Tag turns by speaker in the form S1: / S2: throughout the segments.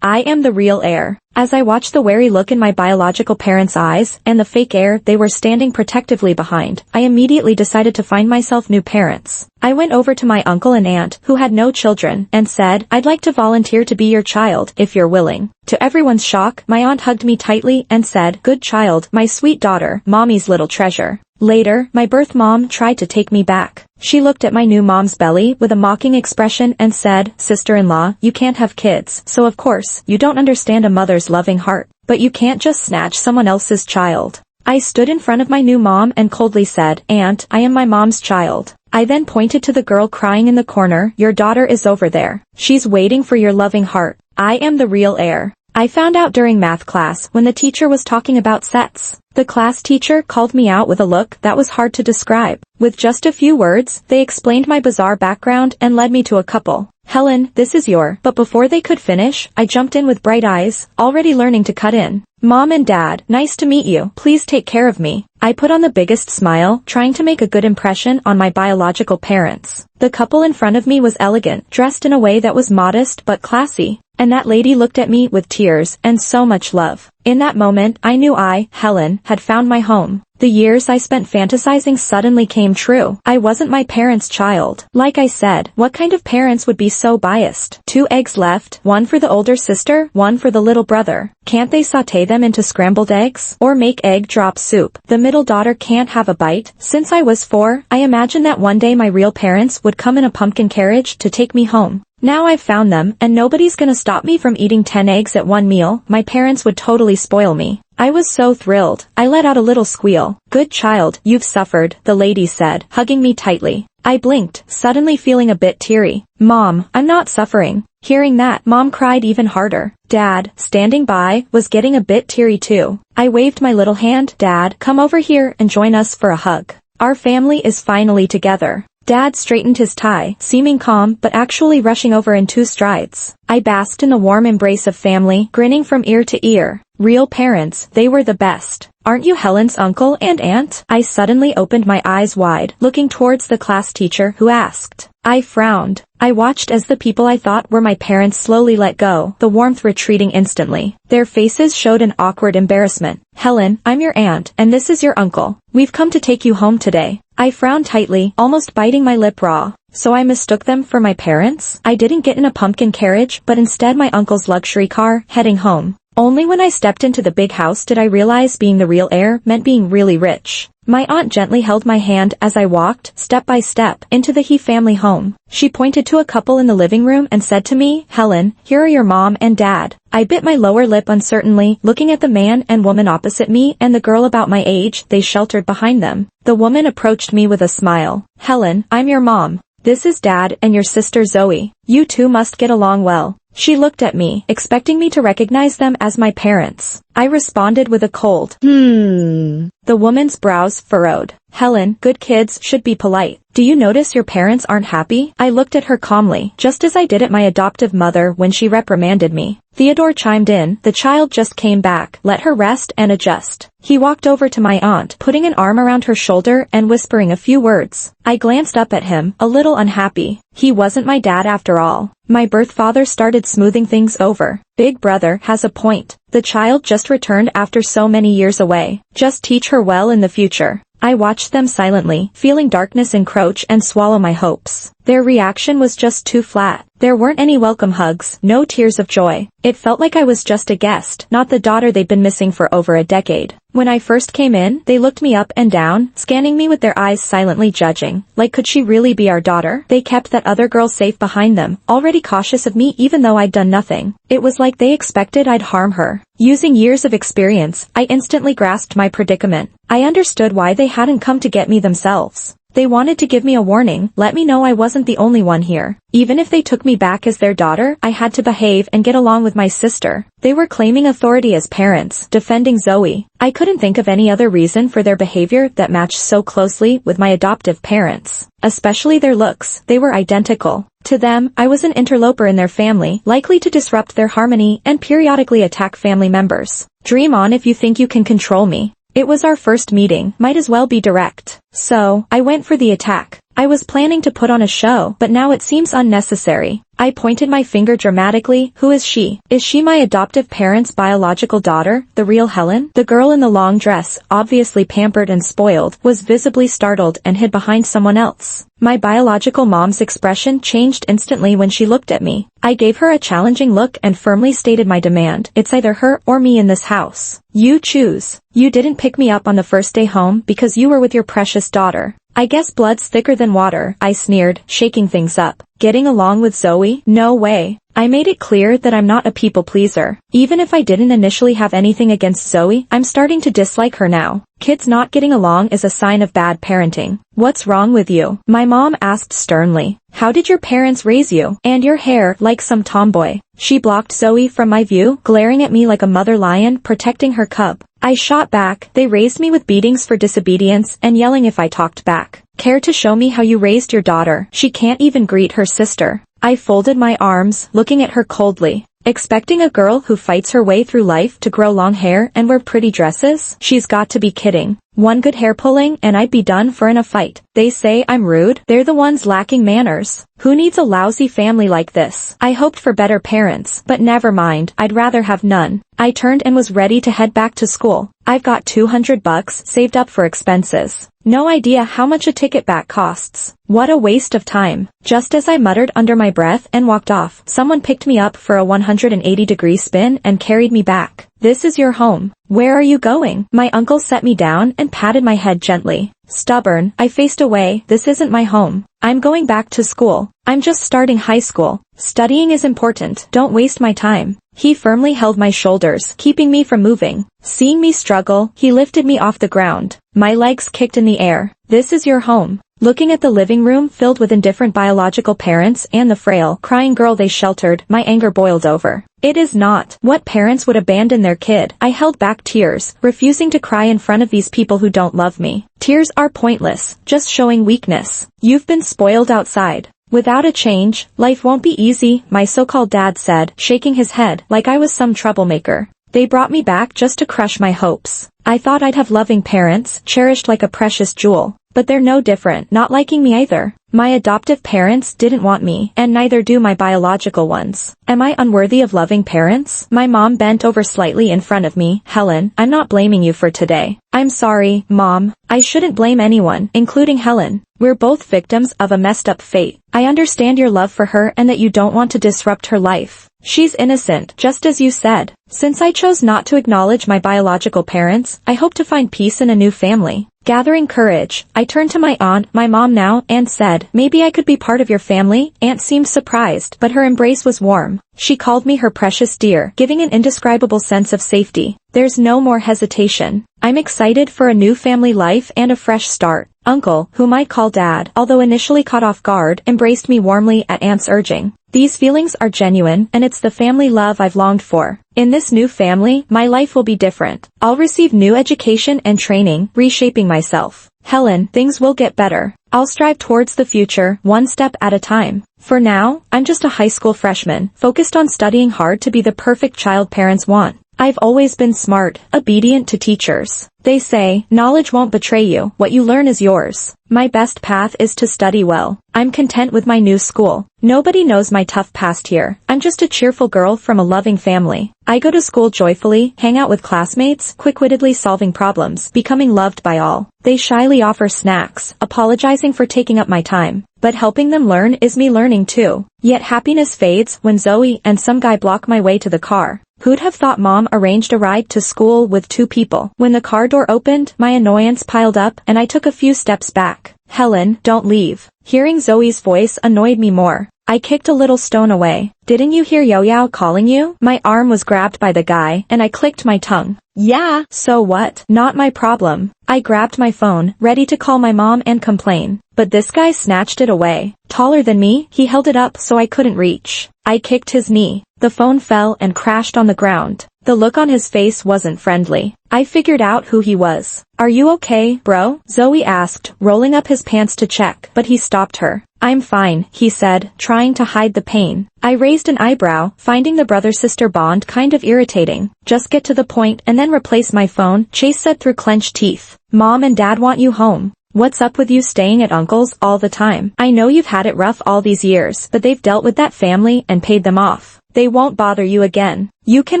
S1: I am the real heir. As I watched the wary look in my biological parents' eyes, and the fake heir they were standing protectively behind, I immediately decided to find myself new parents. I went over to my uncle and aunt, who had no children, and said, I'd like to volunteer to be your child, if you're willing. To everyone's shock, my aunt hugged me tightly and said, good child, my sweet daughter, mommy's little treasure. Later, my birth mom tried to take me back. She looked at my new mom's belly with a mocking expression and said, sister-in-law, you can't have kids, so of course, you don't understand a mother's loving heart. But you can't just snatch someone else's child. I stood in front of my new mom and coldly said, Aunt, I am my mom's child. I then pointed to the girl crying in the corner, your daughter is over there. She's waiting for your loving heart. I am the real heir. I found out during math class when the teacher was talking about sets. The class teacher called me out with a look that was hard to describe. With just a few words, they explained my bizarre background and led me to a couple. Helen, this is your. But before they could finish, I jumped in with bright eyes, already learning to cut in. Mom and Dad, nice to meet you. Please take care of me. I put on the biggest smile, trying to make a good impression on my biological parents. The couple in front of me was elegant, dressed in a way that was modest but classy. And that lady looked at me with tears and so much love. In that moment, I knew I, Helen, had found my home. The years I spent fantasizing suddenly came true. I wasn't my parents' child. Like I said, what kind of parents would be so biased? 2 eggs left, one for the older sister, one for the little brother. Can't they sauté them into scrambled eggs? Or make egg drop soup? The middle daughter can't have a bite. Since I was 4, I imagined that one day my real parents would come in a pumpkin carriage to take me home. Now I've found them, and nobody's gonna stop me from eating 10 eggs at one meal. My parents would totally spoil me. I was so thrilled. I let out a little squeal. Good child, you've suffered, the lady said, hugging me tightly. I blinked, suddenly feeling a bit teary. Mom, I'm not suffering. Hearing that, Mom cried even harder. Dad, standing by, was getting a bit teary too. I waved my little hand. Dad, come over here and join us for a hug. Our family is finally together. Dad straightened his tie, seeming calm but actually rushing over in 2 strides. I basked in the warm embrace of family, grinning from ear to ear. Real parents, they were the best. Aren't you Helen's uncle and aunt? I suddenly opened my eyes wide, looking towards the class teacher who asked. I frowned. I watched as the people I thought were my parents slowly let go, the warmth retreating instantly. Their faces showed an awkward embarrassment. Helen, I'm your aunt, and this is your uncle. We've come to take you home today. I frowned tightly, almost biting my lip raw. So I mistook them for my parents? I didn't get in a pumpkin carriage, but instead my uncle's luxury car, heading home. Only when I stepped into the big house did I realize being the real heir meant being really rich. My aunt gently held my hand as I walked, step by step, into the He family home. She pointed to a couple in the living room and said to me, Helen, here are your mom and dad. I bit my lower lip uncertainly, looking at the man and woman opposite me and the girl about my age they sheltered behind them. The woman approached me with a smile. Helen, I'm your mom. This is Dad and your sister Zoe. You two must get along well. She looked at me, expecting me to recognize them as my parents. I responded with a cold, The woman's brows furrowed. Helen, good kids should be polite. Do you notice your parents aren't happy? I looked at her calmly, just as I did at my adoptive mother when she reprimanded me. Theodore chimed in, the child just came back, let her rest and adjust. He walked over to my aunt, putting an arm around her shoulder and whispering a few words. I glanced up at him, a little unhappy. He wasn't my dad after all. My birth father started smoothing things over. Big brother has a point. The child just returned after so many years away. Just teach her well in the future. I watched them silently, feeling darkness encroach and swallow my hopes. Their reaction was just too flat. There weren't any welcome hugs, no tears of joy. It felt like I was just a guest, not the daughter they'd been missing for over a decade. When I first came in, they looked me up and down, scanning me with their eyes silently judging. Like, could she really be our daughter? They kept that other girl safe behind them, already cautious of me even though I'd done nothing. It was like they expected I'd harm her. Using years of experience, I instantly grasped my predicament. I understood why they hadn't come to get me themselves. They wanted to give me a warning, let me know I wasn't the only one here. Even if they took me back as their daughter, I had to behave and get along with my sister. They were claiming authority as parents, defending Zoe. I couldn't think of any other reason for their behavior that matched so closely with my adoptive parents. Especially their looks, they were identical. To them, I was an interloper in their family, likely to disrupt their harmony and periodically attack family members. Dream on if you think you can control me. It was our first meeting, might as well be direct. So, I went for the attack. I was planning to put on a show, but now it seems unnecessary. I pointed my finger dramatically. Who is she? Is she my adoptive parents' biological daughter, the real Helen? The girl in the long dress, obviously pampered and spoiled, was visibly startled and hid behind someone else. My biological mom's expression changed instantly when she looked at me. I gave her a challenging look and firmly stated my demand. It's either her or me in this house. You choose. You didn't pick me up on the first day home because you were with your precious daughter. I guess blood's thicker than water, I sneered, shaking things up. Getting along with Zoe? No way. I made it clear that I'm not a people pleaser. Even if I didn't initially have anything against Zoe, I'm starting to dislike her now. Kids not getting along is a sign of bad parenting. What's wrong with you? My mom asked sternly. How did your parents raise you? And your hair like some tomboy. She blocked Zoe from my view, glaring at me like a mother lion protecting her cub. I shot back. They raised me with beatings for disobedience and yelling if I talked back. Care to show me how you raised your daughter? She can't even greet her sister. I folded my arms, looking at her coldly. Expecting a girl who fights her way through life to grow long hair and wear pretty dresses? She's got to be kidding. One good hair pulling and I'd be done for in a fight. They say I'm rude. They're the ones lacking manners. Who needs a lousy family like this? I hoped for better parents, but never mind. I'd rather have none. I turned and was ready to head back to school. I've got $200 saved up for expenses. No idea how much a ticket back costs. What a waste of time. Just as I muttered under my breath and walked off, someone picked me up for a 180-degree spin and carried me back. This is your home. Where are you going? My uncle set me down and patted my head gently. Stubborn, I faced away. This isn't my home. I'm going back to school. I'm just starting high school. Studying is important. Don't waste my time. He firmly held my shoulders, keeping me from moving. Seeing me struggle, he lifted me off the ground. My legs kicked in the air. This is your home. Looking at the living room filled with indifferent biological parents and the frail, crying girl they sheltered, my anger boiled over. It is not. What parents would abandon their kid? I held back tears, refusing to cry in front of these people who don't love me. Tears are pointless, just showing weakness. You've been spoiled outside. Without a change, life won't be easy, my so-called dad said, shaking his head like I was some troublemaker. They brought me back just to crush my hopes. I thought I'd have loving parents, cherished like a precious jewel. But they're no different, not liking me either. My adoptive parents didn't want me, and neither do my biological ones. Am I unworthy of loving parents? My mom bent over slightly in front of me. Helen, I'm not blaming you for today. I'm sorry, Mom. I shouldn't blame anyone, including Helen. We're both victims of a messed up fate. I understand your love for her and that you don't want to disrupt her life. She's innocent, just as you said. Since I chose not to acknowledge my biological parents, I hope to find peace in a new family. Gathering courage, I turned to my aunt, my mom now, and said, maybe I could be part of your family. Aunt seemed surprised, but her embrace was warm. She called me her precious dear, giving an indescribable sense of safety. There's no more hesitation. I'm excited for a new family life and a fresh start. Uncle, whom I call Dad, although initially caught off guard, embraced me warmly at Aunt's urging. These feelings are genuine, and it's the family love I've longed for. In this new family, my life will be different. I'll receive new education and training, reshaping myself. Helen, things will get better. I'll strive towards the future, one step at a time. For now, I'm just a high school freshman, focused on studying hard to be the perfect child parents want. I've always been smart, obedient to teachers. They say, knowledge won't betray you, what you learn is yours. My best path is to study well. I'm content with my new school. Nobody knows my tough past here. I'm just a cheerful girl from a loving family. I go to school joyfully, hang out with classmates, quick-wittedly solving problems, becoming loved by all. They shyly offer snacks, apologizing for taking up my time. But helping them learn is me learning too. Yet happiness fades when Zoe and some guy block my way to the car. Who'd have thought Mom arranged a ride to school with two people? When the car door opened, my annoyance piled up and I took a few steps back. Helen, don't leave. Hearing Zoe's voice annoyed me more. I kicked a little stone away. Didn't you hear Yo-Yo calling you? My arm was grabbed by the guy, and I clicked my tongue. Yeah, so what? Not my problem. I grabbed my phone, ready to call my mom and complain. But this guy snatched it away. Taller than me, he held it up so I couldn't reach. I kicked his knee. The phone fell and crashed on the ground. The look on his face wasn't friendly. I figured out who he was. Are you okay, bro? Zoe asked, rolling up his pants to check, but he stopped her. I'm fine, he said, trying to hide the pain. I raised an eyebrow, finding the brother-sister bond kind of irritating. Just get to the point and then replace my phone, Chase said through clenched teeth. Mom and Dad want you home. What's up with you staying at uncle's all the time? I know you've had it rough all these years, but they've dealt with that family and paid them off. They won't bother you again. You can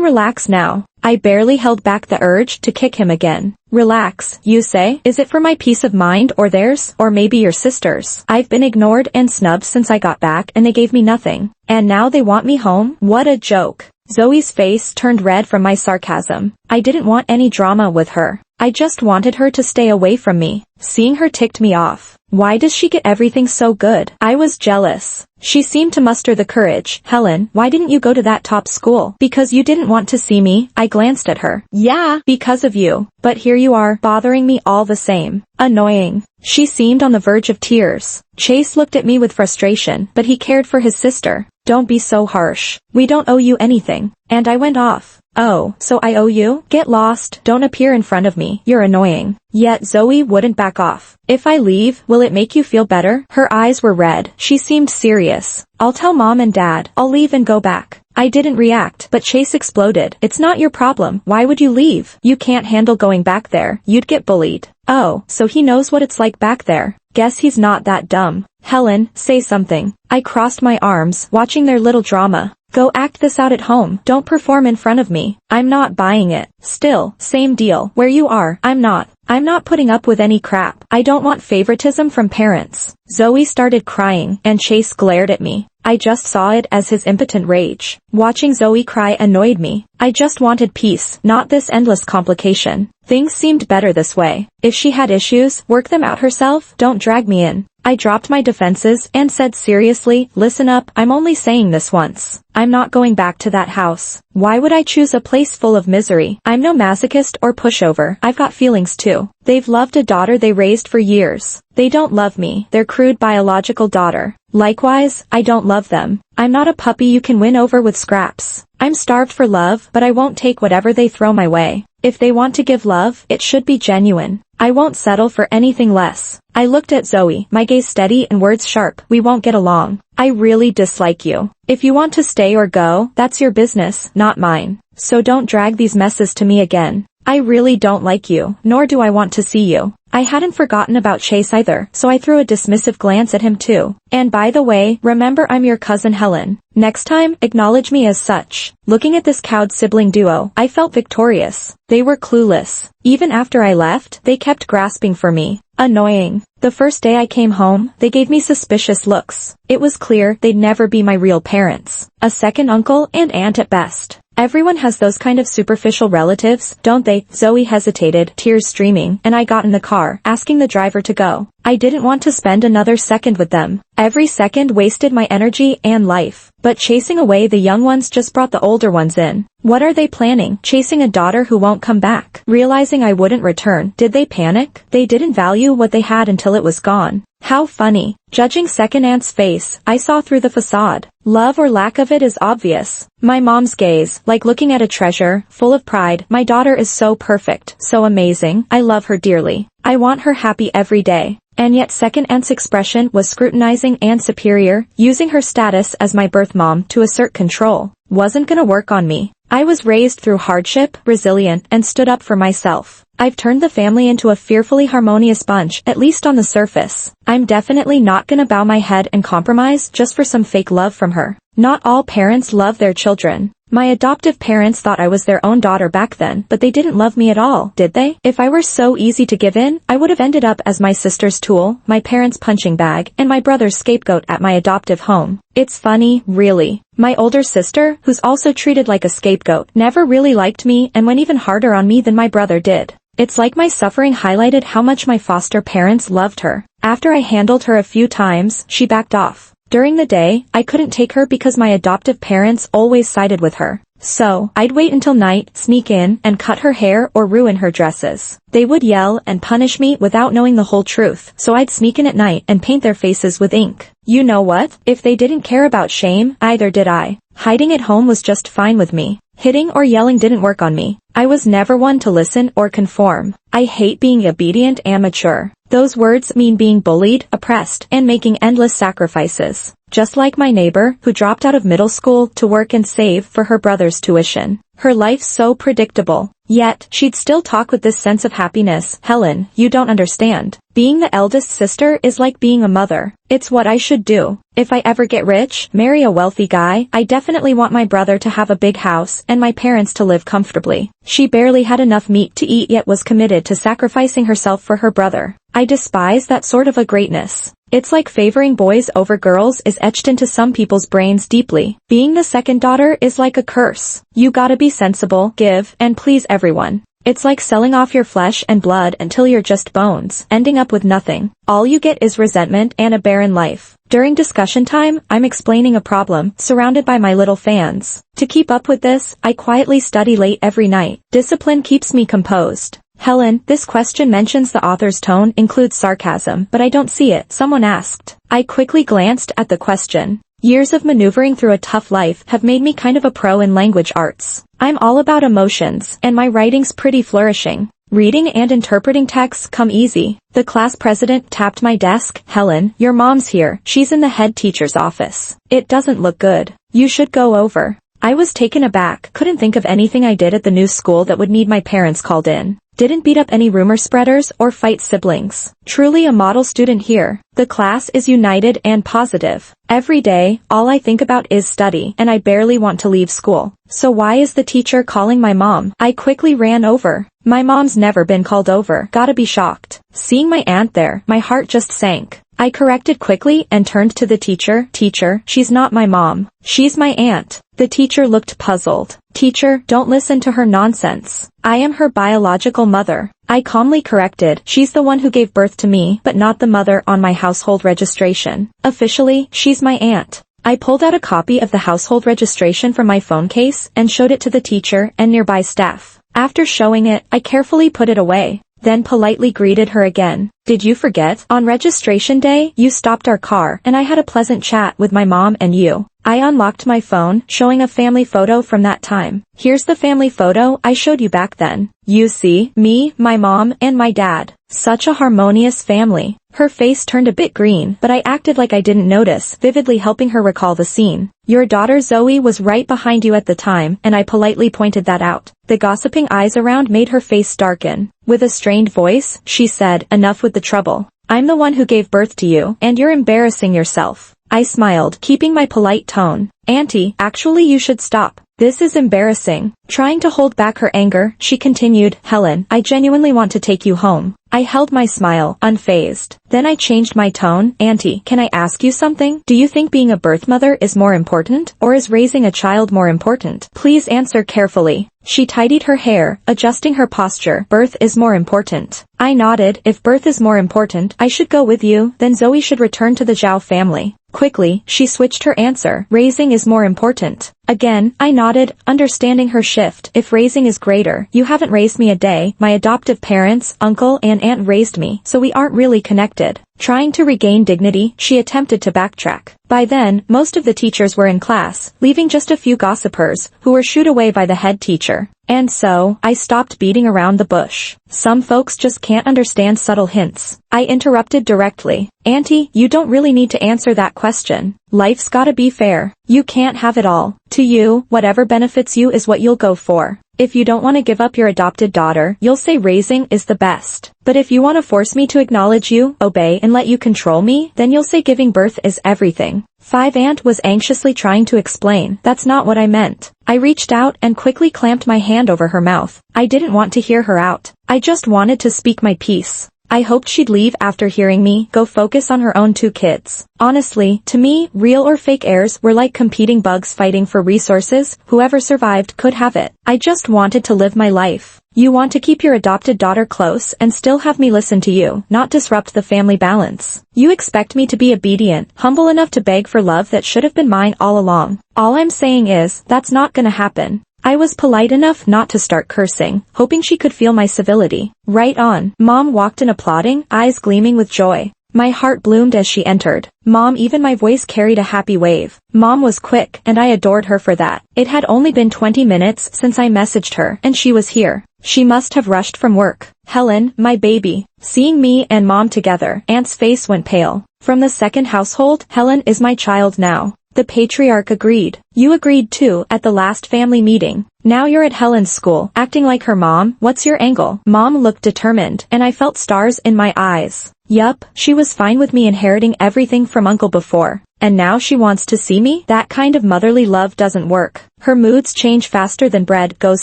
S1: relax now. I barely held back the urge to kick him again. Relax, you say? Is it for my peace of mind or theirs, or maybe your sister's? I've been ignored and snubbed since I got back and they gave me nothing. And now they want me home? What a joke. Zoe's face turned red from my sarcasm. I didn't want any drama with her. I just wanted her to stay away from me. Seeing her ticked me off. Why does she get everything so good? I was jealous. She seemed to muster the courage. Helen, why didn't you go to that top school? Because you didn't want to see me. I glanced at her. Yeah, because of you. But here you are, bothering me all the same. Annoying. She seemed on the verge of tears. Chase looked at me with frustration, but he cared for his sister. Don't be so harsh. We don't owe you anything. And I went off. Oh, so I owe you? Get lost. Don't appear in front of me. You're annoying. Yet Zoe wouldn't back off. If I leave, will it make you feel better? Her eyes were red. She seemed serious. I'll tell Mom and Dad. I'll leave and go back. I didn't react, but Chase exploded. It's not your problem. Why would you leave? You can't handle going back there. You'd get bullied. Oh, so he knows what it's like back there. Guess he's not that dumb. Helen, say something. I crossed my arms, watching their little drama. Go act this out at home. Don't perform in front of me. I'm not buying it. Still, same deal. Where you are, I'm not. I'm not putting up with any crap. I don't want favoritism from parents. Zoe started crying, and Chase glared at me. I just saw it as his impotent rage. Watching Zoe cry annoyed me. I just wanted peace, not this endless complication. Things seemed better this way. If she had issues, work them out herself. Don't drag me in. I dropped my defenses and said seriously, listen up, I'm only saying this once. I'm not going back to that house. Why would I choose a place full of misery? I'm no masochist or pushover. I've got feelings too. They've loved a daughter they raised for years. They don't love me, their crude biological daughter. Likewise, I don't love them. I'm not a puppy you can win over with scraps. I'm starved for love, but I won't take whatever they throw my way. If they want to give love, it should be genuine. I won't settle for anything less. I looked at Zoe, my gaze steady and words sharp. We won't get along. I really dislike you. If you want to stay or go, that's your business, not mine. So don't drag these messes to me again. I really don't like you, nor do I want to see you. I hadn't forgotten about Chase either, so I threw a dismissive glance at him too. And by the way, remember I'm your cousin Helen. Next time, acknowledge me as such. Looking at this cowed sibling duo, I felt victorious. They were clueless. Even after I left, they kept grasping for me. Annoying. The first day I came home, they gave me suspicious looks. It was clear they'd never be my real parents. A second uncle and aunt at best. Everyone has those kind of superficial relatives, don't they? Zoe hesitated, tears streaming, and I got in the car, asking the driver to go. I didn't want to spend another second with them. Every second wasted my energy and life. But chasing away the young ones just brought the older ones in. What are they planning? Chasing a daughter who won't come back? Realizing I wouldn't return, did they panic? They didn't value what they had until it was gone. How funny. Judging second aunt's face, I saw through the facade. Love or lack of it is obvious. My mom's gaze, like looking at a treasure, full of pride. My daughter is so perfect, so amazing. I love her dearly. I want her happy every day. And yet second aunt's expression was scrutinizing and superior, using her status as my birth mom to assert control. Wasn't gonna work on me. I was raised through hardship, resilient, and stood up for myself. I've turned the family into a fearfully harmonious bunch, at least on the surface. I'm definitely not gonna bow my head and compromise just for some fake love from her. Not all parents love their children. My adoptive parents thought I was their own daughter back then, but they didn't love me at all, did they? If I were so easy to give in, I would have ended up as my sister's tool, my parents' punching bag, and my brother's scapegoat at my adoptive home. It's funny, really. My older sister, who's also treated like a scapegoat, never really liked me and went even harder on me than my brother did. It's like my suffering highlighted how much my foster parents loved her. After I handled her a few times, she backed off. During the day, I couldn't take her because my adoptive parents always sided with her. So, I'd wait until night, sneak in, and cut her hair or ruin her dresses. They would yell and punish me without knowing the whole truth, so I'd sneak in at night and paint their faces with ink. You know what? If they didn't care about shame, either did I. Hiding at home was just fine with me. Hitting or yelling didn't work on me. I was never one to listen or conform. I hate being obedient and mature. Those words mean being bullied, oppressed, and making endless sacrifices. just like my neighbor who dropped out of middle school to work and save for her brother's tuition. Her life's so predictable. Yet, she'd still talk with this sense of happiness. Helen, you don't understand. Being the eldest sister is like being a mother. It's what I should do. If I ever get rich, marry a wealthy guy, I definitely want my brother to have a big house and my parents to live comfortably. She barely had enough meat to eat yet was committed to sacrificing herself for her brother. I despise that sort of a greatness. It's like favoring boys over girls is etched into some people's brains deeply. Being the second daughter is like a curse. You gotta be sensible, give, and please everyone. It's like selling off your flesh and blood until you're just bones, ending up with nothing. All you get is resentment and a barren life. During discussion time, I'm explaining a problem, surrounded by my little fans. To keep up with this, I quietly study late every night. Discipline keeps me composed. Helen, this question mentions the author's tone includes sarcasm, but I don't see it, someone asked. I quickly glanced at the question. Years of maneuvering through a tough life have made me kind of a pro in language arts. I'm all about emotions, and my writing's pretty flourishing. Reading and interpreting texts come easy. The class president tapped my desk. Helen, your mom's here. She's in the head teacher's office. It doesn't look good. You should go over. I was taken aback, couldn't think of anything I did at the new school that would need my parents called in. Didn't beat up any rumor spreaders or fight siblings. Truly a model student here. The class is united and positive. Every day, all I think about is study, and I barely want to leave school. So why is the teacher calling my mom? I quickly ran over. My mom's never been called over. Gotta be shocked. Seeing my aunt there, my heart just sank. I corrected quickly and turned to the teacher. Teacher, she's not my mom. She's my aunt. The teacher looked puzzled. Teacher, don't listen to her nonsense. I am her biological mother. I calmly corrected. She's the one who gave birth to me, but not the mother on my household registration. Officially, she's my aunt. I pulled out a copy of the household registration from my phone case and showed it to the teacher and nearby staff. After showing it, I carefully put it away. Then politely greeted her again. Did you forget? On registration day, you stopped our car, and I had a pleasant chat with my mom and you. I unlocked my phone, showing a family photo from that time. Here's the family photo I showed you back then. You see, me, my mom, and my dad. Such a harmonious family. Her face turned a bit green, but I acted like I didn't notice, vividly helping her recall the scene. Your daughter Zoe was right behind you at the time, and I politely pointed that out. The gossiping eyes around made her face darken. With a strained voice, she said, enough with the trouble. I'm the one who gave birth to you, and you're embarrassing yourself. I smiled, keeping my polite tone. Auntie, actually you should stop. This is embarrassing. Trying to hold back her anger, she continued, Helen, I genuinely want to take you home. I held my smile, unfazed. Then I changed my tone. Auntie, can I ask you something? Do you think being a birth mother is more important, or is raising a child more important? Please answer carefully. She tidied her hair, adjusting her posture. Birth is more important. I nodded. If birth is more important, I should go with you, then Zoe should return to the Zhao family. Quickly, she switched her answer. Raising is more important. Again, I nodded, understanding her shift. If raising is greater, you haven't raised me a day. My adoptive parents, uncle and aunt raised me, so we aren't really connected. Trying to regain dignity, she attempted to backtrack. By then, most of the teachers were in class, leaving just a few gossipers, who were shooed away by the head teacher. And so, I stopped beating around the bush. Some folks just can't understand subtle hints. I interrupted directly. Auntie, you don't really need to answer that question. Life's gotta be fair. You can't have it all. To you, whatever benefits you is what you'll go for. If you don't want to give up your adopted daughter, you'll say raising is the best. But if you want to force me to acknowledge you, obey and let you control me, then you'll say giving birth is everything. 5 Aunt was anxiously trying to explain. That's not what I meant. I reached out and quickly clamped my hand over her mouth. I didn't want to hear her out. I just wanted to speak my piece. I hoped she'd leave after hearing me go focus on her own 2 kids. Honestly, to me, real or fake heirs were like competing bugs fighting for resources. Whoever survived could have it. I just wanted to live my life. You want to keep your adopted daughter close and still have me listen to you, not disrupt the family balance. You expect me to be obedient, humble enough to beg for love that should have been mine all along. All I'm saying is, that's not gonna happen. I was polite enough not to start cursing, hoping she could feel my civility. Right on. Mom walked in applauding, eyes gleaming with joy. My heart bloomed as she entered. Mom, even my voice carried a happy wave. Mom was quick, and I adored her for that. It had only been 20 minutes since I messaged her, and she was here. She must have rushed from work. Helen, my baby. Seeing me and Mom together, Aunt's face went pale. From the second household, Helen is my child now. The patriarch agreed. You agreed too, at the last family meeting. Now you're at Helen's school, acting like her mom. What's your angle? Mom looked determined, and I felt stars in my eyes. Yup, she was fine with me inheriting everything from Uncle before. And now she wants to see me? That kind of motherly love doesn't work. Her moods change faster than bread goes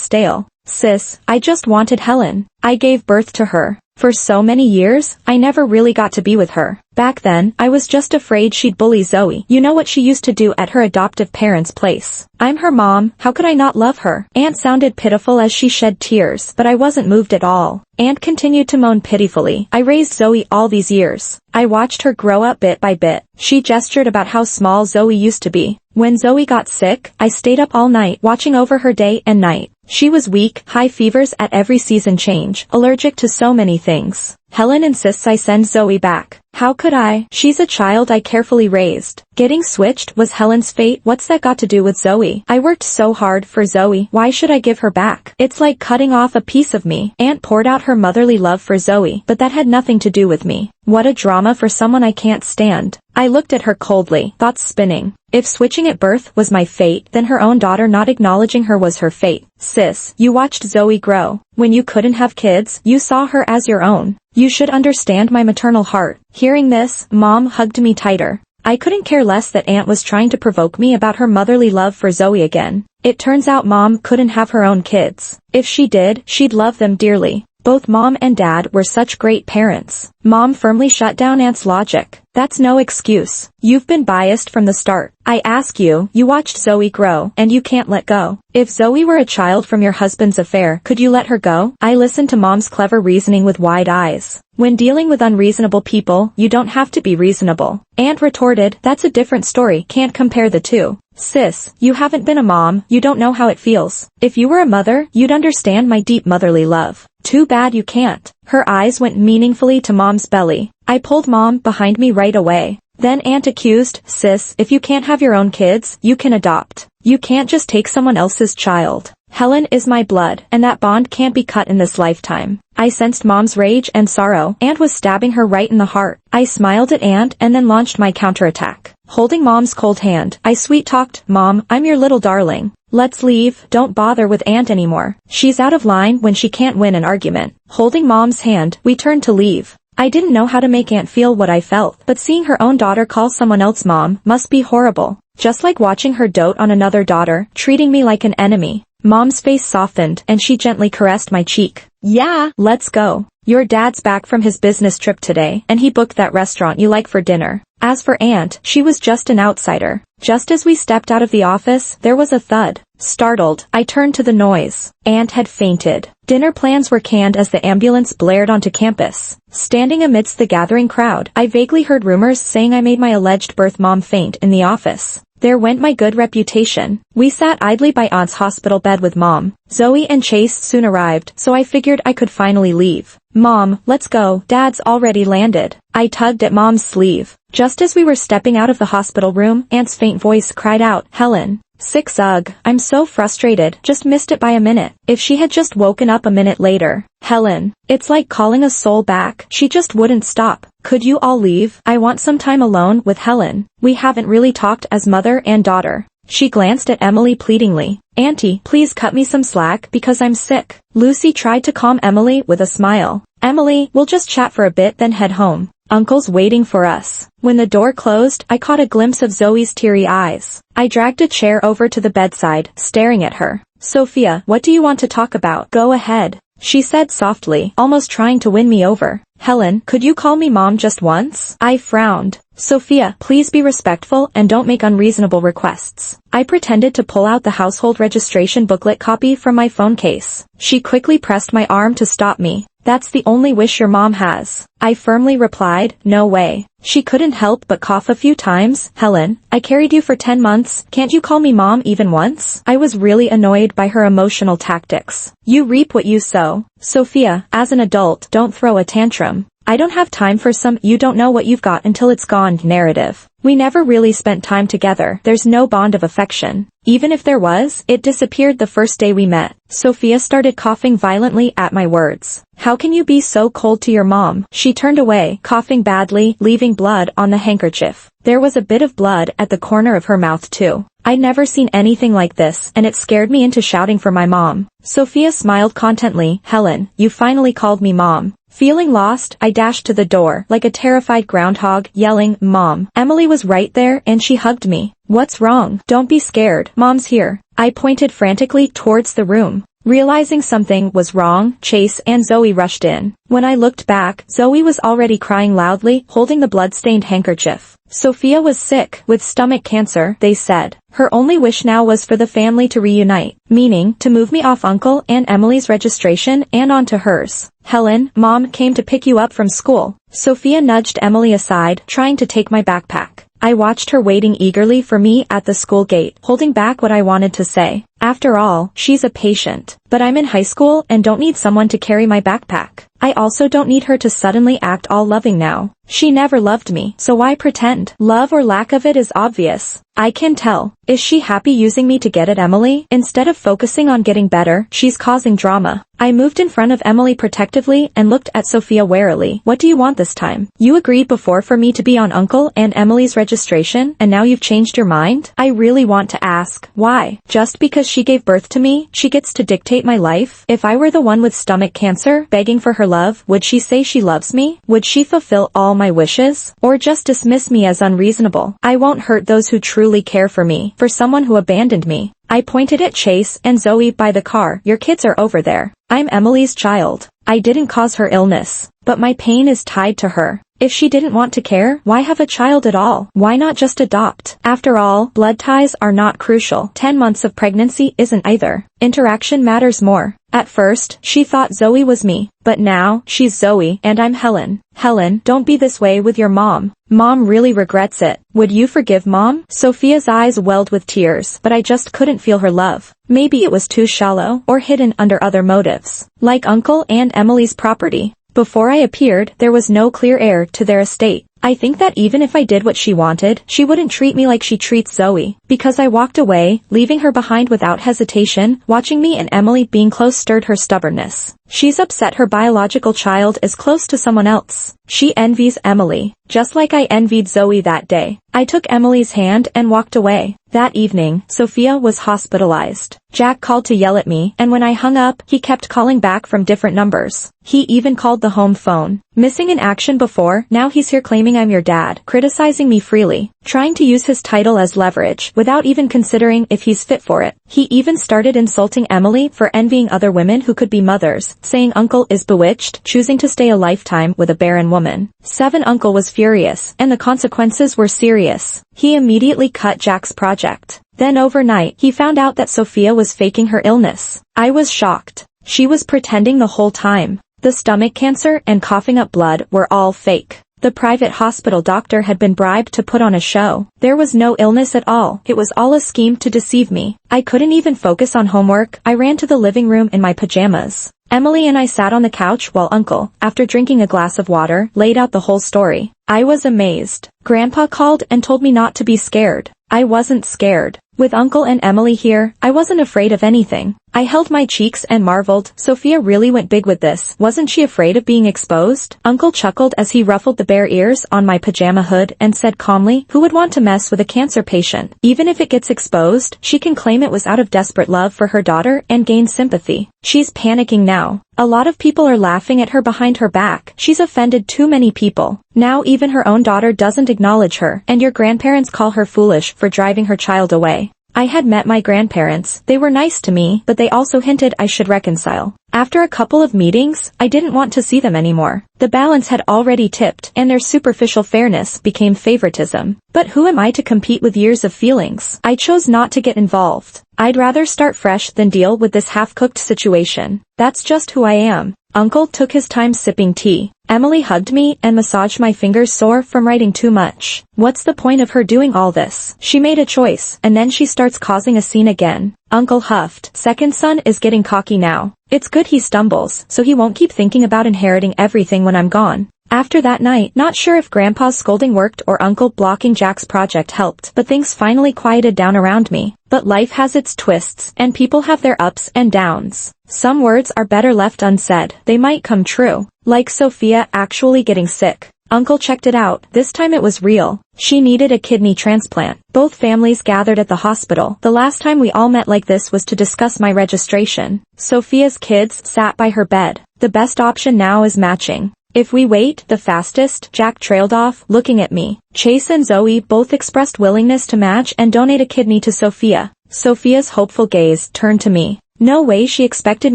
S1: stale. Sis, I just wanted Helen. I gave birth to her. For so many years, I never really got to be with her. Back then, I was just afraid she'd bully Zoe. You know what she used to do at her adoptive parents' place. I'm her mom, how could I not love her? Aunt sounded pitiful as she shed tears, but I wasn't moved at all. Aunt continued to moan pitifully. I raised Zoe all these years. I watched her grow up bit by bit. She gestured about how small Zoe used to be. When Zoe got sick, I stayed up all night watching over her day and night. She was weak, high fevers at every season change, allergic to so many things. Helen insists I send Zoe back. How could I? She's a child I carefully raised. Getting switched was Helen's fate. What's that got to do with Zoe? I worked so hard for Zoe. Why should I give her back? It's like cutting off a piece of me. Aunt poured out her motherly love for Zoe, but that had nothing to do with me. What a drama for someone I can't stand. I looked at her coldly, thoughts spinning. If switching at birth was my fate, then her own daughter not acknowledging her was her fate. Sis, you watched Zoe grow. When you couldn't have kids, you saw her as your own. You should understand my maternal heart. Hearing this, Mom hugged me tighter. I couldn't care less that Aunt was trying to provoke me about her motherly love for Zoe again. It turns out Mom couldn't have her own kids. If she did, she'd love them dearly. Both Mom and Dad were such great parents. Mom firmly shut down Aunt's logic. That's no excuse. You've been biased from the start. I ask you, you watched Zoe grow, and you can't let go. If Zoe were a child from your husband's affair, could you let her go? I listened to Mom's clever reasoning with wide eyes. When dealing with unreasonable people, you don't have to be reasonable. Aunt retorted, that's a different story, can't compare the two. Sis, you haven't been a mom, you don't know how it feels. If you were a mother, you'd understand my deep motherly love. Too bad you can't. Her eyes went meaningfully to Mom's belly. I pulled Mom behind me right away. Then Aunt accused, sis, if you can't have your own kids, you can adopt. You can't just take someone else's child. Helen is my blood, and that bond can't be cut in this lifetime. I sensed Mom's rage and sorrow. Aunt was stabbing her right in the heart. I smiled at Aunt and then launched my counterattack. Holding Mom's cold hand, I sweet-talked, Mom, I'm your little darling. Let's leave, don't bother with Aunt anymore. She's out of line when she can't win an argument. Holding Mom's hand, we turned to leave. I didn't know how to make Aunt feel what I felt, but seeing her own daughter call someone else mom must be horrible. Just like watching her dote on another daughter, treating me like an enemy. Mom's face softened and she gently caressed my cheek. Yeah, let's go. Your dad's back from his business trip today, and he booked that restaurant you like for dinner. As for Aunt, she was just an outsider. Just as we stepped out of the office, there was a thud. Startled, I turned to the noise. Aunt had fainted. Dinner plans were canned as the ambulance blared onto campus. Standing amidst the gathering crowd, I vaguely heard rumors saying I made my alleged birth mom faint in the office. There went my good reputation. We sat idly by Aunt's hospital bed with Mom. Zoe and Chase soon arrived, so I figured I could finally leave. Mom, let's go, Dad's already landed. I tugged at Mom's sleeve. Just as we were stepping out of the hospital room, Aunt's faint voice cried out, Helen. Sick ugh, I'm so frustrated, just missed it by a minute. If she had just woken up a minute later. Helen. It's like calling a soul back, she just wouldn't stop. Could you all leave? I want some time alone with Helen. We haven't really talked as mother and daughter. She glanced at Emily pleadingly. Auntie, please cut me some slack because I'm sick. Lucy tried to calm Emily with a smile. Emily, we'll just chat for a bit then head home. Uncle's waiting for us. When the door closed, I caught a glimpse of Zoe's teary eyes. I dragged a chair over to the bedside, staring at her. Sophia, what do you want to talk about? Go ahead. She said softly, almost trying to win me over. Helen, could you call me Mom just once? I frowned. Sophia, please be respectful and don't make unreasonable requests. I pretended to pull out the household registration booklet copy from my phone case. She quickly pressed my arm to stop me. That's the only wish your mom has. I firmly replied, no way. She couldn't help but cough a few times. Helen, I carried you for 10 months, can't you call me Mom even once? I was really annoyed by her emotional tactics. You reap what you sow. Sophia, as an adult, don't throw a tantrum. I don't have time for some you don't know what you've got until it's gone narrative. We never really spent time together. There's no bond of affection. Even if there was, it disappeared the first day we met. Sophia started coughing violently at my words. How can you be so cold to your mom? She turned away, coughing badly, leaving blood on the handkerchief. There was a bit of blood at the corner of her mouth too. I'd never seen anything like this, and it scared me into shouting for my mom. Sophia smiled contently. Helen, you finally called me mom. Feeling lost, I dashed to the door, like a terrified groundhog, yelling, Mom. Emily was right there, and she hugged me. What's wrong? Don't be scared. Mom's here. I pointed frantically towards the room. Realizing something was wrong, Chase and Zoe rushed in. When I looked back, Zoe was already crying loudly, holding the blood-stained handkerchief. Sophia was sick, with stomach cancer, they said. Her only wish now was for the family to reunite, meaning to move me off Uncle and Emily's registration and onto hers. Helen, Mom came to pick you up from school. Sophia nudged Emily aside, trying to take my backpack. I watched her waiting eagerly for me at the school gate, holding back what I wanted to say. After all, she's a patient. But I'm in high school and don't need someone to carry my backpack. I also don't need her to suddenly act all loving now. She never loved me, so why pretend? Love or lack of it is obvious. I can tell. Is she happy using me to get at Emily? Instead of focusing on getting better, she's causing drama. I moved in front of Emily protectively and looked at Sophia warily. What do you want this time? You agreed before for me to be on Uncle and Emily's registration, and now you've changed your mind? I really want to ask, why? Just because she gave birth to me, she gets to dictate my life? If I were the one with stomach cancer, begging for her love, would she say she loves me? Would she fulfill all my wishes? Or just dismiss me as unreasonable? I won't hurt those who truly care for me, for someone who abandoned me. I pointed at Chase and Zoe by the car. Your kids are over there. I'm Emily's child. I didn't cause her illness, but my pain is tied to her. If she didn't want to care, why have a child at all? Why not just adopt? After all, blood ties are not crucial. 10 months of pregnancy isn't either. Interaction matters more. At first, she thought Zoe was me, but now, she's Zoe, and I'm Helen. Helen, don't be this way with your mom. Mom really regrets it. Would you forgive Mom? Sophia's eyes welled with tears, but I just couldn't feel her love. Maybe it was too shallow, or hidden under other motives. Like Uncle and Emily's property. Before I appeared, there was no clear heir to their estate. I think that even if I did what she wanted, she wouldn't treat me like she treats Zoe. Because I walked away, leaving her behind without hesitation, watching me and Emily being close stirred her stubbornness. She's upset her biological child is close to someone else. She envies Emily, just like I envied Zoe that day. I took Emily's hand and walked away. That evening, Sophia was hospitalized. Jack called to yell at me, and when I hung up, he kept calling back from different numbers. He even called the home phone. Missing in action before, now he's here claiming I'm your dad, criticizing me freely, trying to use his title as leverage, without even considering if he's fit for it. He even started insulting Emily for envying other women who could be mothers, saying Uncle is bewitched, choosing to stay a lifetime with a barren woman. 7 Uncle was furious, and the consequences were serious. He immediately cut Jack's project. Then overnight, he found out that Sophia was faking her illness. I was shocked. She was pretending the whole time. The stomach cancer and coughing up blood were all fake. The private hospital doctor had been bribed to put on a show. There was no illness at all. It was all a scheme to deceive me. I couldn't even focus on homework. I ran to the living room in my pajamas. Emily and I sat on the couch while Uncle, after drinking a glass of water, laid out the whole story. I was amazed. Grandpa called and told me not to be scared. I wasn't scared. With Uncle and Emily here, I wasn't afraid of anything. I held my cheeks and marveled, Sophia really went big with this. Wasn't she afraid of being exposed? Uncle chuckled as he ruffled the bare ears on my pajama hood and said calmly, who would want to mess with a cancer patient? Even if it gets exposed, she can claim it was out of desperate love for her daughter and gain sympathy. She's panicking now. A lot of people are laughing at her behind her back. She's offended too many people. Now even her own daughter doesn't acknowledge her, and your grandparents call her foolish for driving her child away. I had met my grandparents. They were nice to me, but they also hinted I should reconcile. After a couple of meetings, I didn't want to see them anymore. The balance had already tipped, and their superficial fairness became favoritism. But who am I to compete with years of feelings? I chose not to get involved. I'd rather start fresh than deal with this half-cooked situation. That's just who I am. Uncle took his time sipping tea. Emily hugged me and massaged my fingers sore from writing too much. What's the point of her doing all this? She made a choice, and then she starts causing a scene again. Uncle huffed. Second son is getting cocky now. It's good he stumbles, so he won't keep thinking about inheriting everything when I'm gone. After that night, not sure if Grandpa's scolding worked or Uncle blocking Jack's project helped, but things finally quieted down around me. But life has its twists, and people have their ups and downs. Some words are better left unsaid. They might come true. Like Sophia actually getting sick. Uncle checked it out. This time it was real. She needed a kidney transplant. Both families gathered at the hospital. The last time we all met like this was to discuss my registration. Sophia's kids sat by her bed. The best option now is matching. If we wait, the fastest, Jack trailed off, looking at me. Chase and Zoe both expressed willingness to match and donate a kidney to Sophia. Sophia's hopeful gaze turned to me. No way she expected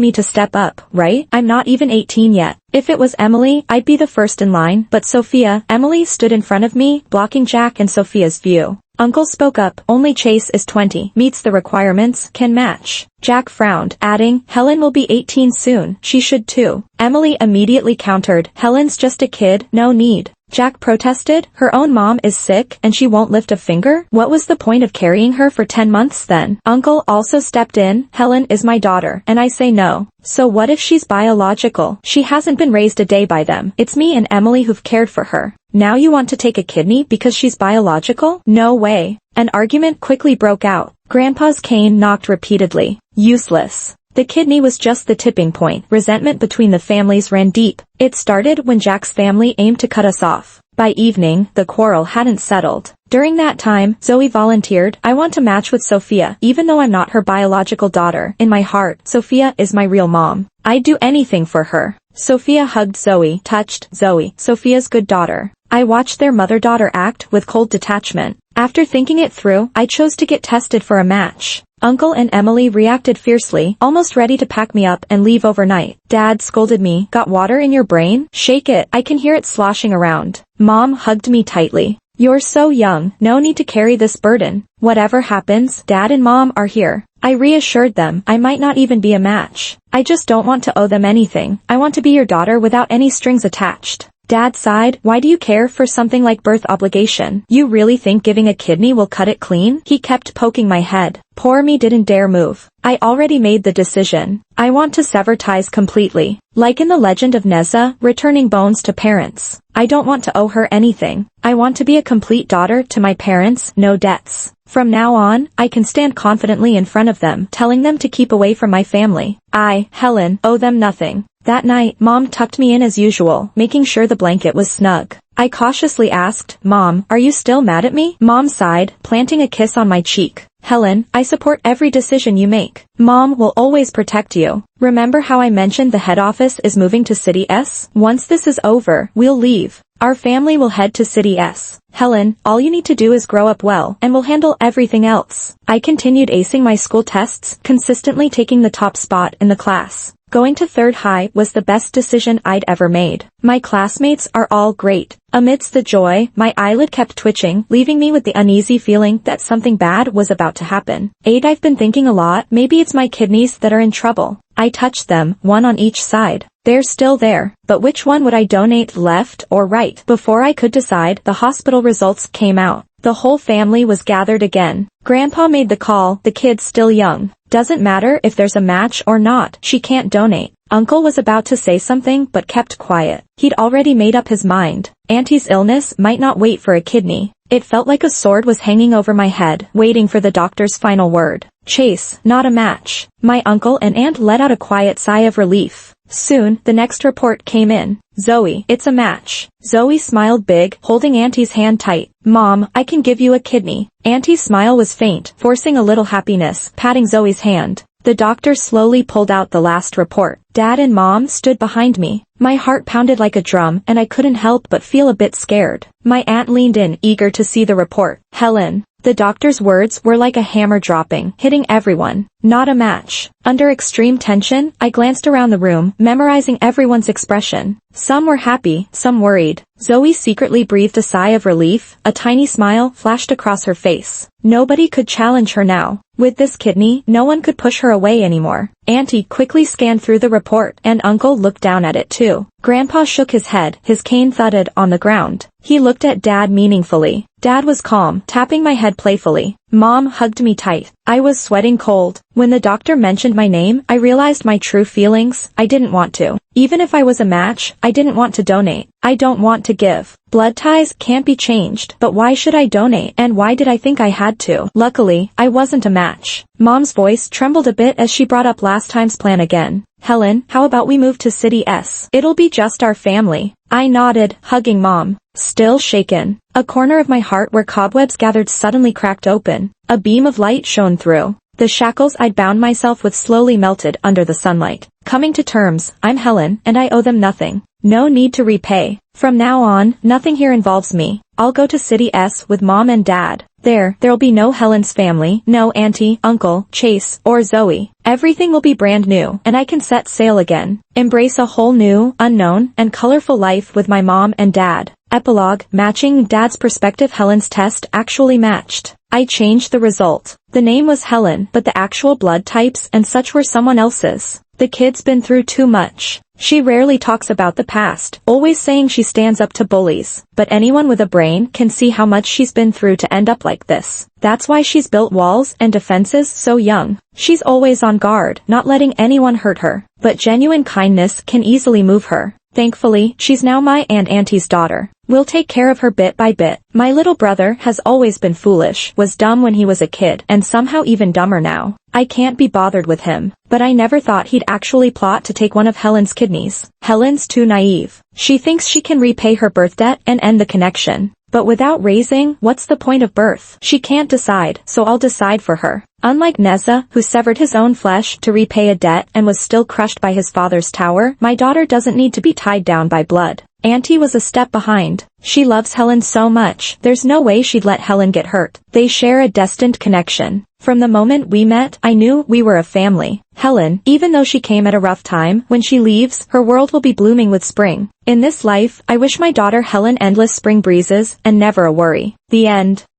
S1: me to step up, right? I'm not even 18 yet. If it was Emily, I'd be the first in line, but Sophia, Emily stood in front of me, blocking Jack and Sophia's view. Uncle spoke up, only Chase is 20, meets the requirements, can match. Jack frowned, adding, Helen will be 18 soon, she should too. Emily immediately countered, Helen's just a kid, no need. Jack protested, her own mom is sick and she won't lift a finger? What was the point of carrying her for 10 months then? Uncle also stepped in, Helen is my daughter, and I say no. So what if she's biological? She hasn't been raised a day by them. It's me and Emily who've cared for her. Now you want to take a kidney because she's biological? No way. An argument quickly broke out. Grandpa's cane knocked repeatedly. Useless. The kidney was just the tipping point. Resentment between the families ran deep. It started when Jack's family aimed to cut us off. By evening, the quarrel hadn't settled. During that time, Zoe volunteered, I want to match with Sophia, even though I'm not her biological daughter. In my heart, Sophia is my real mom. I'd do anything for her. Sophia hugged Zoe, touched Zoe, Sophia's good daughter. I watched their mother-daughter act with cold detachment. After thinking it through, I chose to get tested for a match. Uncle and Emily reacted fiercely, almost ready to pack me up and leave overnight. Dad scolded me, got water in your brain? Shake it, I can hear it sloshing around. Mom hugged me tightly. You're so young, no need to carry this burden. Whatever happens, Dad and Mom are here. I reassured them, I might not even be a match. I just don't want to owe them anything. I want to be your daughter without any strings attached. Dad sighed, why do you care for something like birth obligation? You really think giving a kidney will cut it clean? He kept poking my head. Poor me didn't dare move. I already made the decision. I want to sever ties completely. Like in the legend of Neza, returning bones to parents. I don't want to owe her anything. I want to be a complete daughter to my parents, no debts. From now on, I can stand confidently in front of them, telling them to keep away from my family. I, Helen, owe them nothing. That night, Mom tucked me in as usual, making sure the blanket was snug. I cautiously asked, Mom, are you still mad at me? Mom sighed, planting a kiss on my cheek. Helen, I support every decision you make. Mom will always protect you. Remember how I mentioned the head office is moving to City S? Once this is over, we'll leave. Our family will head to City S. Helen, all you need to do is grow up well, and we'll handle everything else. I continued acing my school tests, consistently taking the top spot in the class. Going to third high was the best decision I'd ever made. My classmates are all great. Amidst the joy, my eyelid kept twitching, leaving me with the uneasy feeling that something bad was about to happen. I've been thinking a lot, maybe it's my kidneys that are in trouble. I touched them, one on each side. They're still there, but which one would I donate, left or right? Before I could decide, the hospital results came out. The whole family was gathered again. Grandpa made the call, the kid's still young. Doesn't matter if there's a match or not, she can't donate. Uncle was about to say something but kept quiet. He'd already made up his mind. Auntie's illness might not wait for a kidney. It felt like a sword was hanging over my head, waiting for the doctor's final word. Chase, not a match. My uncle and aunt let out a quiet sigh of relief. Soon, the next report came in. Zoe, it's a match. Zoe smiled big, holding Auntie's hand tight. Mom, I can give you a kidney. Auntie's smile was faint, forcing a little happiness, patting Zoe's hand. The doctor slowly pulled out the last report. Dad and Mom stood behind me. My heart pounded like a drum, and I couldn't help but feel a bit scared. My aunt leaned in, eager to see the report. Helen. The doctor's words were like a hammer dropping, hitting everyone. Not a match. Under extreme tension, I glanced around the room, memorizing everyone's expression. Some were happy, some worried. Zoe secretly breathed a sigh of relief. A tiny smile flashed across her face. Nobody could challenge her now. With this kidney, no one could push her away anymore. Auntie quickly scanned through the report, and Uncle looked down at it too. Grandpa shook his head, his cane thudded on the ground. He looked at Dad meaningfully. Dad was calm, tapping my head playfully. Mom hugged me tight. I was sweating cold. When the doctor mentioned my name, I realized my true feelings. I didn't want to. Even if I was a match, I didn't want to donate. I don't want to give. Blood ties can't be changed, but why should I donate, and why did I think I had to? Luckily, I wasn't a match. Mom's voice trembled a bit as she brought up last time's plan again. Helen, how about we move to City S? It'll be just our family. I nodded, hugging Mom. Still shaken. A corner of my heart where cobwebs gathered suddenly cracked open. A beam of light shone through. The shackles I'd bound myself with slowly melted under the sunlight. Coming to terms, I'm Helen, and I owe them nothing. No need to repay. From now on, nothing here involves me. I'll go to City S with Mom and Dad. There'll be no Helen's family, no auntie, uncle, Chase, or Zoe. Everything will be brand new, and I can set sail again. Embrace a whole new, unknown, and colorful life with my mom and dad. Epilogue, matching Dad's perspective. Helen's test actually matched. I changed the result. The name was Helen, but the actual blood types and such were someone else's. The kid's been through too much. She rarely talks about the past, always saying she stands up to bullies. But anyone with a brain can see how much she's been through to end up like this. That's why she's built walls and defenses so young. She's always on guard, not letting anyone hurt her. But genuine kindness can easily move her. Thankfully, she's now my auntie's daughter. We'll take care of her bit by bit. My little brother has always been foolish, was dumb when he was a kid, and somehow even dumber now. I can't be bothered with him. But I never thought he'd actually plot to take one of Helen's kidneys. Helen's too naive. She thinks she can repay her birth debt and end the connection. But without raising, what's the point of birth? She can't decide, so I'll decide for her. Unlike Neza, who severed his own flesh to repay a debt and was still crushed by his father's tower, my daughter doesn't need to be tied down by blood. Auntie was a step behind. She loves Helen so much, there's no way she'd let Helen get hurt. They share a destined connection. From the moment we met, I knew we were a family. Helen, even though she came at a rough time, when she leaves, her world will be blooming with spring. In this life, I wish my daughter Helen endless spring breezes, and never a worry. The end.